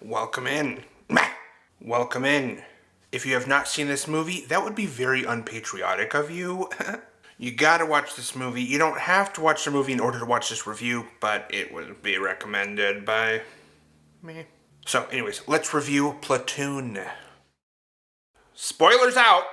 Welcome in. Welcome in. If you have not seen this movie, that would be very unpatriotic of you. You gotta watch this movie. You don't have to watch the movie in order to watch this review, but it would be recommended by me. So, anyways, let's review Platoon. Spoilers out!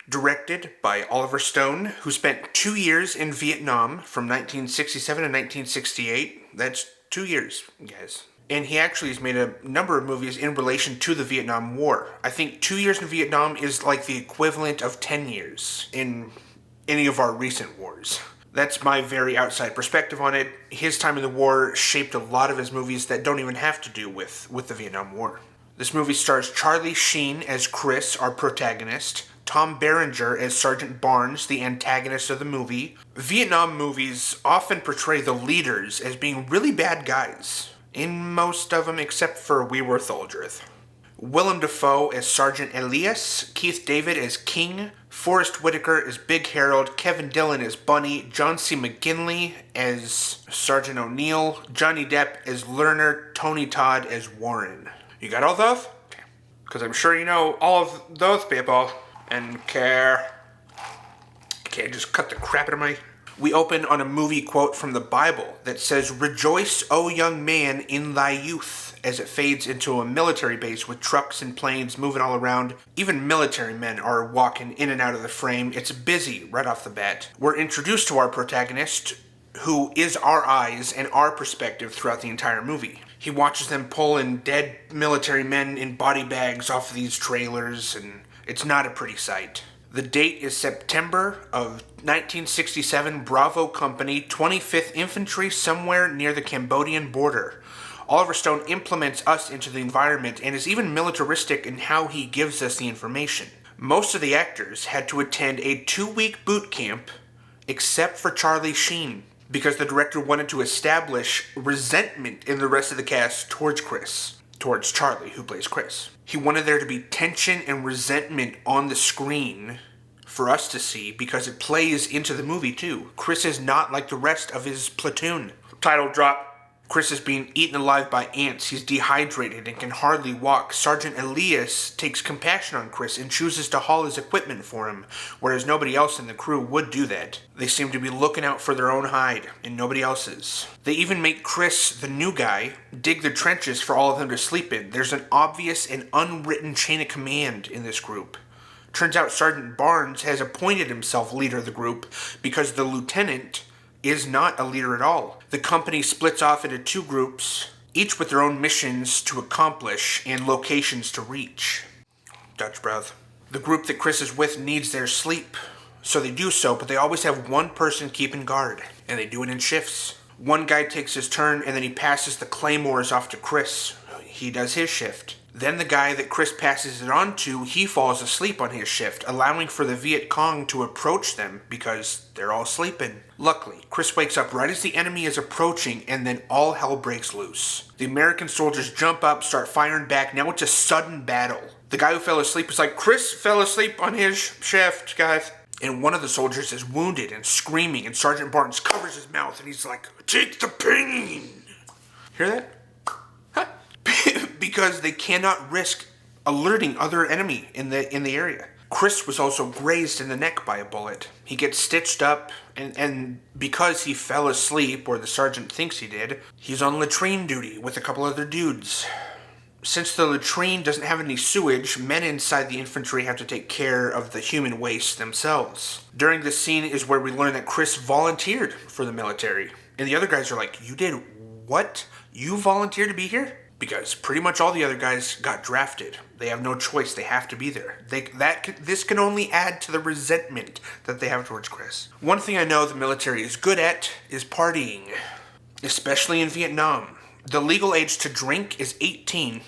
Directed by Oliver Stone, who spent 2 years in Vietnam from 1967 to 1968. That's 2 years, guys. And he actually has made a number of movies in relation to the Vietnam War. I think 2 years in Vietnam is like the equivalent of 10 years in any of our recent wars. That's my very outside perspective on it. His time in the war shaped a lot of his movies that don't even have to do with the Vietnam War. This movie stars Charlie Sheen as Chris, our protagonist, Tom Berenger as Sergeant Barnes, the antagonist of the movie. Vietnam movies often portray the leaders as being really bad guys. In most of them, except for We Were Soldiers. Willem Dafoe as Sergeant Elias, Keith David as King, Forrest Whitaker as Big Harold, Kevin Dillon as Bunny, John C. McGinley as Sergeant O'Neill, Johnny Depp as Lerner, Tony Todd as Warren. You got all those? Okay. Because I'm sure you know all of those people and care. Okay, just cut the crap out of my... We open on a movie quote from the Bible that says, "Rejoice, O young man, in thy youth," as it fades into a military base with trucks and planes moving all around. Even military men are walking in and out of the frame. It's busy right off the bat. We're introduced to our protagonist, who is our eyes and our perspective throughout the entire movie. He watches them pulling dead military men in body bags off of these trailers, and it's not a pretty sight. The date is September of 1967, Bravo Company, 25th Infantry, somewhere near the Cambodian border. Oliver Stone implements us into the environment and is even militaristic in how he gives us the information. Most of the actors had to attend a 2-week boot camp, except for Charlie Sheen, because the director wanted to establish resentment in the rest of the cast towards Charlie, who plays Chris. He wanted there to be tension and resentment on the screen for us to see because it plays into the movie too. Chris is not like the rest of his platoon. Title drop. Chris is being eaten alive by ants. He's dehydrated and can hardly walk. Sergeant Elias takes compassion on Chris and chooses to haul his equipment for him, whereas nobody else in the crew would do that. They seem to be looking out for their own hide and nobody else's. They even make Chris, the new guy, dig the trenches for all of them to sleep in. There's an obvious and unwritten chain of command in this group. Turns out Sergeant Barnes has appointed himself leader of the group because the lieutenant is not a leader at all. The company splits off into 2 groups, each with their own missions to accomplish and locations to reach. Dutch breath. The group that Chris is with needs their sleep, so they do so, but they always have one person keeping guard, and they do it in shifts. One guy takes his turn, and then he passes the claymores off to Chris. He does his shift. Then the guy that Chris passes it on to, he falls asleep on his shift, allowing for the Viet Cong to approach them because they're all sleeping. Luckily, Chris wakes up right as the enemy is approaching, and then all hell breaks loose. The American soldiers jump up, start firing back. Now it's a sudden battle. The guy who fell asleep is like, "Chris fell asleep on his shift, guys." And one of the soldiers is wounded and screaming, and Sergeant Barnes covers his mouth, and he's like, "Take the pain." Hear that? Because they cannot risk alerting other enemy in the area. Chris was also grazed in the neck by a bullet. He gets stitched up, and because he fell asleep, or the sergeant thinks he did, he's on latrine duty with a couple other dudes. Since the latrine doesn't have any sewage, men inside the infantry have to take care of the human waste themselves. During this scene is where we learn that Chris volunteered for the military. And the other guys are like, "You did what? You volunteered to be here?" Because pretty much all the other guys got drafted. They have no choice. They have to be there. This can only add to the resentment that they have towards Chris. One thing I know the military is good at is partying, especially in Vietnam. The legal age to drink is 18,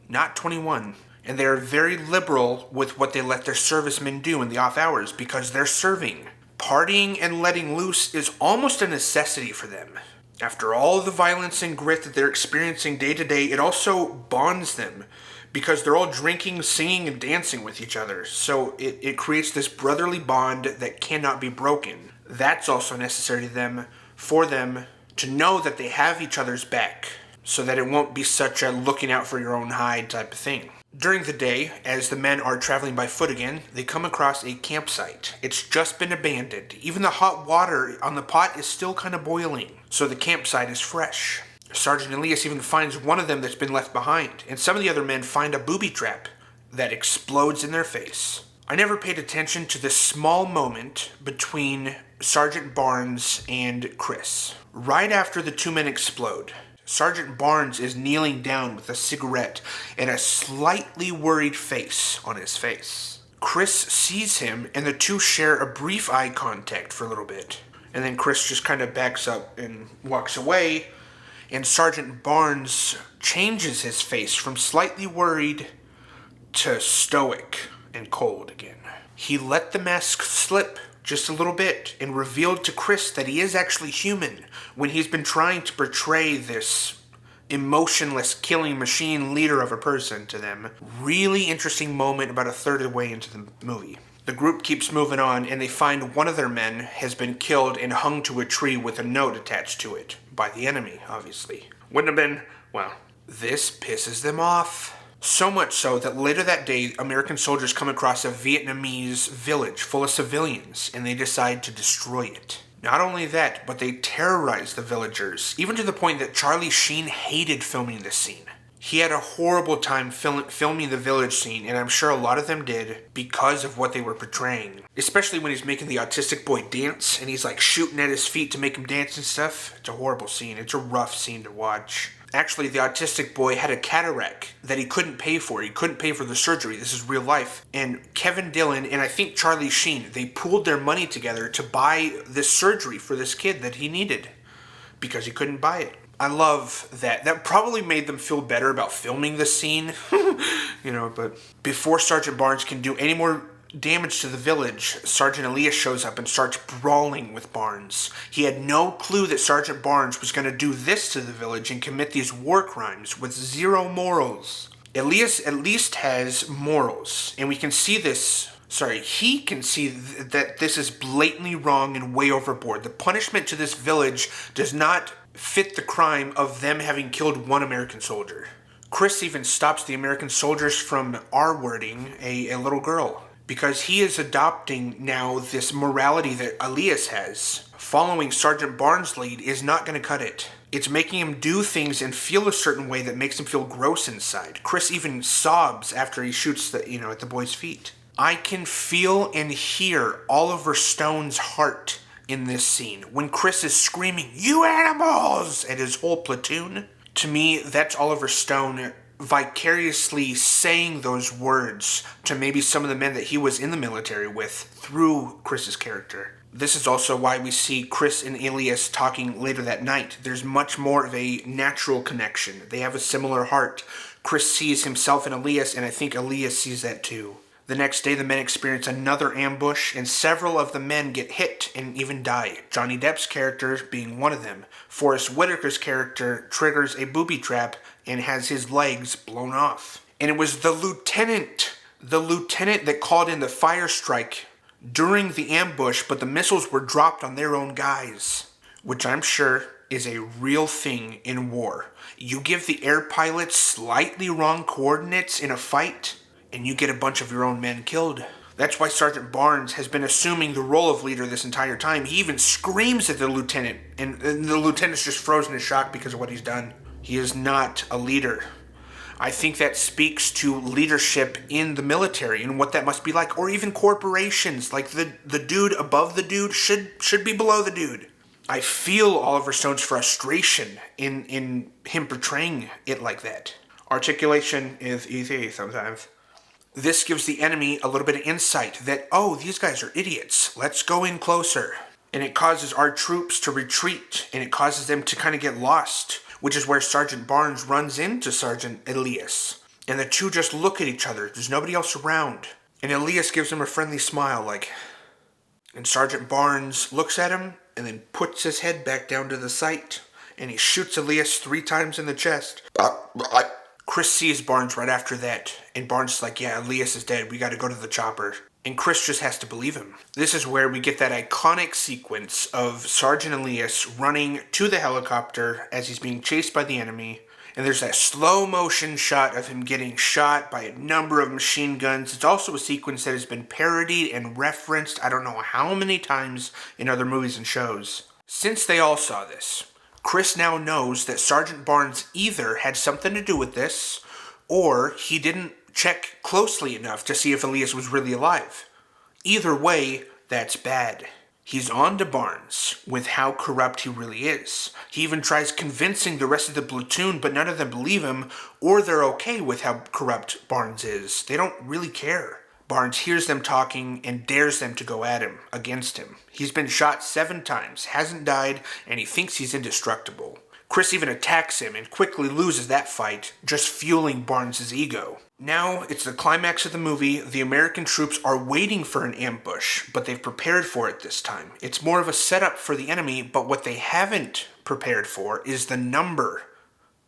not 21. And they're very liberal with what they let their servicemen do in the off hours because they're serving. Partying and letting loose is almost a necessity for them. After all the violence and grit that they're experiencing day to day, it also bonds them because they're all drinking, singing, and dancing with each other. So it creates this brotherly bond that cannot be broken. That's also necessary to them, for them to know that they have each other's back. so that it won't be such a looking out for your own hide type of thing. During the day, as the men are traveling by foot again, they come across a campsite. It's just been abandoned. Even the hot water on the pot is still kind of boiling, so the campsite is fresh. Sergeant Elias even finds one of them that's been left behind, and some of the other men find a booby trap that explodes in their face. I never paid attention to this small moment between Sergeant Barnes and Chris. Right after the two men explode, Sergeant Barnes is kneeling down with a cigarette and a slightly worried face on his face. Chris sees him, and the two share a brief eye contact for a little bit. And then Chris just kind of backs up and walks away, and Sergeant Barnes changes his face from slightly worried to stoic and cold again. He let the mask slip just a little bit and revealed to Chris that he is actually human when he's been trying to portray this emotionless killing machine leader of a person to them. Really interesting moment about a third of the way into the movie. The group keeps moving on, and they find one of their men has been killed and hung to a tree with a note attached to it. By the enemy, obviously. Wouldn't have been, well, this pisses them off. So much so that later that day, American soldiers come across a Vietnamese village full of civilians, and they decide to destroy it. Not only that, but they terrorize the villagers, even to the point that Charlie Sheen hated filming this scene. He had a horrible time filming the village scene, and I'm sure a lot of them did because of what they were portraying. Especially when he's making the autistic boy dance, and he's like shooting at his feet to make him dance and stuff. It's a horrible scene. It's a rough scene to watch. Actually, the autistic boy had a cataract that he couldn't pay for. He couldn't pay for the surgery. This is real life. And Kevin Dillon and I think Charlie Sheen, they pooled their money together to buy this surgery for this kid that he needed because he couldn't buy it. I love that. That probably made them feel better about filming this scene. But before Sergeant Barnes can do any more damage to the village, Sergeant Elias shows up and starts brawling with Barnes. He had no clue that Sergeant Barnes was going to do this to the village and commit these war crimes with zero morals. Elias at least has morals, and we can see this. He can see that this is blatantly wrong and way overboard. The punishment to this village does not fit the crime of them having killed one American soldier. Chris even stops the American soldiers from R-wording a little girl, because he is adopting now this morality that Elias has. Following Sergeant Barnes' lead is not going to cut it. It's making him do things and feel a certain way that makes him feel gross inside. Chris even sobs after he shoots at the boy's feet. I can feel and hear Oliver Stone's heart in this scene when Chris is screaming, "You animals!" at his whole platoon. To me, that's Oliver Stone vicariously saying those words to maybe some of the men that he was in the military with through Chris's character. This is also why we see Chris and Elias talking later that night. There's much more of a natural connection. They have a similar heart. Chris sees himself in Elias, and I think Elias sees that too. The next day, the men experience another ambush, and several of the men get hit and even die. Johnny Depp's character being one of them. Forrest Whitaker's character triggers a booby trap and has his legs blown off. And it was the lieutenant that called in the fire strike during the ambush, but the missiles were dropped on their own guys, which I'm sure is a real thing in war. You give the air pilots slightly wrong coordinates in a fight, and you get a bunch of your own men killed. That's why Sergeant Barnes has been assuming the role of leader this entire time. He even screams at the lieutenant, and the lieutenant's just frozen in shock because of what he's done. He is not a leader. I think that speaks to leadership in the military and what that must be like, or even corporations. Like the dude above the dude should be below the dude. I feel Oliver Stone's frustration in him portraying it like that. Articulation is easy sometimes. This gives the enemy a little bit of insight that, oh, these guys are idiots. Let's go in closer. And it causes our troops to retreat, and it causes them to kind of get lost, which is where Sergeant Barnes runs into Sergeant Elias. And the two just look at each other. There's nobody else around. And Elias gives him a friendly smile, and Sergeant Barnes looks at him and then puts his head back down to the sight, and he shoots Elias 3 times in the chest. Chris sees Barnes right after that, and Barnes is like, yeah, Elias is dead. We got to go to the chopper. and Chris just has to believe him. This is where we get that iconic sequence of Sergeant Elias running to the helicopter as he's being chased by the enemy. And there's that slow motion shot of him getting shot by a number of machine guns. It's also a sequence that has been parodied and referenced I don't know how many times in other movies and shows. Since they all saw this, Chris now knows that Sergeant Barnes either had something to do with this, or he didn't check closely enough to see if Elias was really alive. Either way, that's bad. He's on to Barnes with how corrupt he really is. He even tries convincing the rest of the platoon, but none of them believe him, or they're okay with how corrupt Barnes is. They don't really care. Barnes hears them talking and dares them to go at him, against him. He's been shot 7 times, hasn't died, and he thinks he's indestructible. Chris even attacks him and quickly loses that fight, just fueling Barnes' ego. Now, it's the climax of the movie. The American troops are waiting for an ambush, but they've prepared for it this time. It's more of a setup for the enemy, but what they haven't prepared for is the number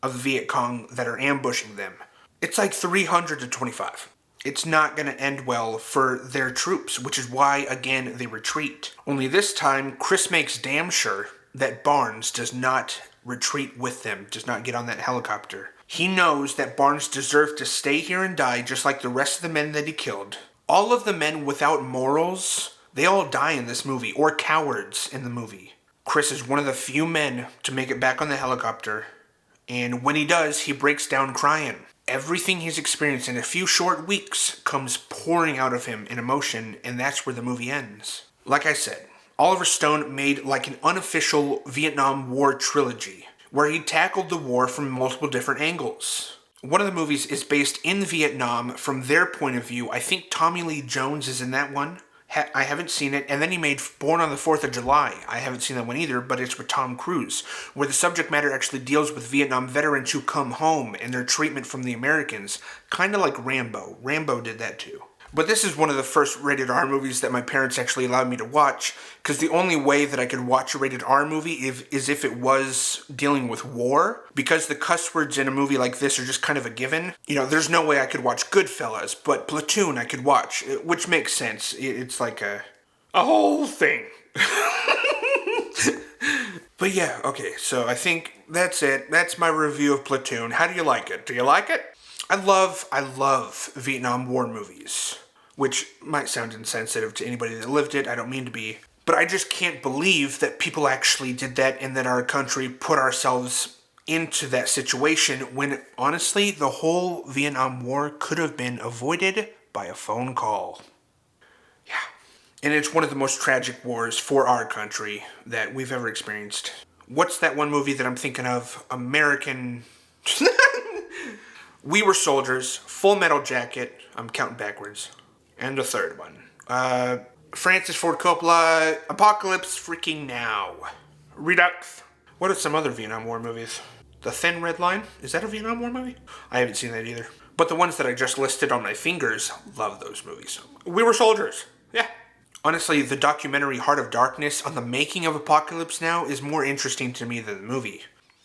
of Viet Cong that are ambushing them. It's like 300 to 25. It's not going to end well for their troops, which is why, again, they retreat. Only this time, Chris makes damn sure that Barnes does not retreat with them, does not get on that helicopter. He knows that Barnes deserved to stay here and die just like the rest of the men that he killed. All of the men without morals, they all die in this movie, or cowards in the movie. Chris is one of the few men to make it back on the helicopter, and when he does, he breaks down crying. Everything he's experienced in a few short weeks comes pouring out of him in emotion, and that's where the movie ends. Like I said, Oliver Stone made like an unofficial Vietnam War trilogy, where he tackled the war from multiple different angles. One of the movies is based in Vietnam from their point of view. I think Tommy Lee Jones is in that one. I haven't seen it. And then he made Born on the 4th of July. I haven't seen that one either, but it's with Tom Cruise, where the subject matter actually deals with Vietnam veterans who come home and their treatment from the Americans. Kind of like Rambo. Rambo did that too. But this is one of the first rated R movies that my parents actually allowed me to watch, because the only way that I could watch a rated R movie is if it was dealing with war, because the cuss words in a movie like this are just kind of a given. You know, there's no way I could watch Goodfellas, but Platoon I could watch, which makes sense. It's like a whole thing. But yeah, okay, so I think that's it. That's my review of Platoon. How do you like it? Do you like it? I love Vietnam War movies, which might sound insensitive to anybody that lived it. I don't mean to be. But I just can't believe that people actually did that and that our country put ourselves into that situation when, honestly, the whole Vietnam War could have been avoided by a phone call. Yeah. And it's one of the most tragic wars for our country that we've ever experienced. What's that one movie that I'm thinking of? American... We Were Soldiers, Full Metal Jacket, I'm counting backwards, and a third one. Francis Ford Coppola, Apocalypse Freaking Now, Redux. What are some other Vietnam War movies? The Thin Red Line, is that a Vietnam War movie? I haven't seen that either. But the ones that I just listed on my fingers, love those movies. We Were Soldiers, yeah. Honestly, the documentary Heart of Darkness on the making of Apocalypse Now is more interesting to me than the movie.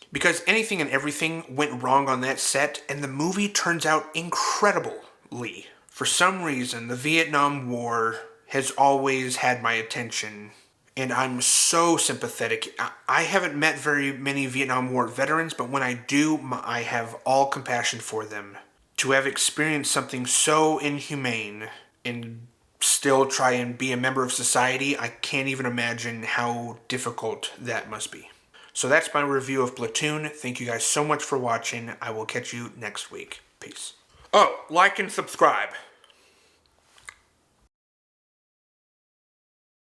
Because anything and everything went wrong on that set, and the movie turns out incredibly. For some reason, the Vietnam War has always had my attention, and I'm so sympathetic. I haven't met very many Vietnam War veterans, but when I do, I have all compassion for them. To have experienced something so inhumane and still try and be a member of society, I can't even imagine how difficult that must be. So that's my review of Platoon. Thank you guys so much for watching. I will catch you next week. Peace. Oh, like and subscribe.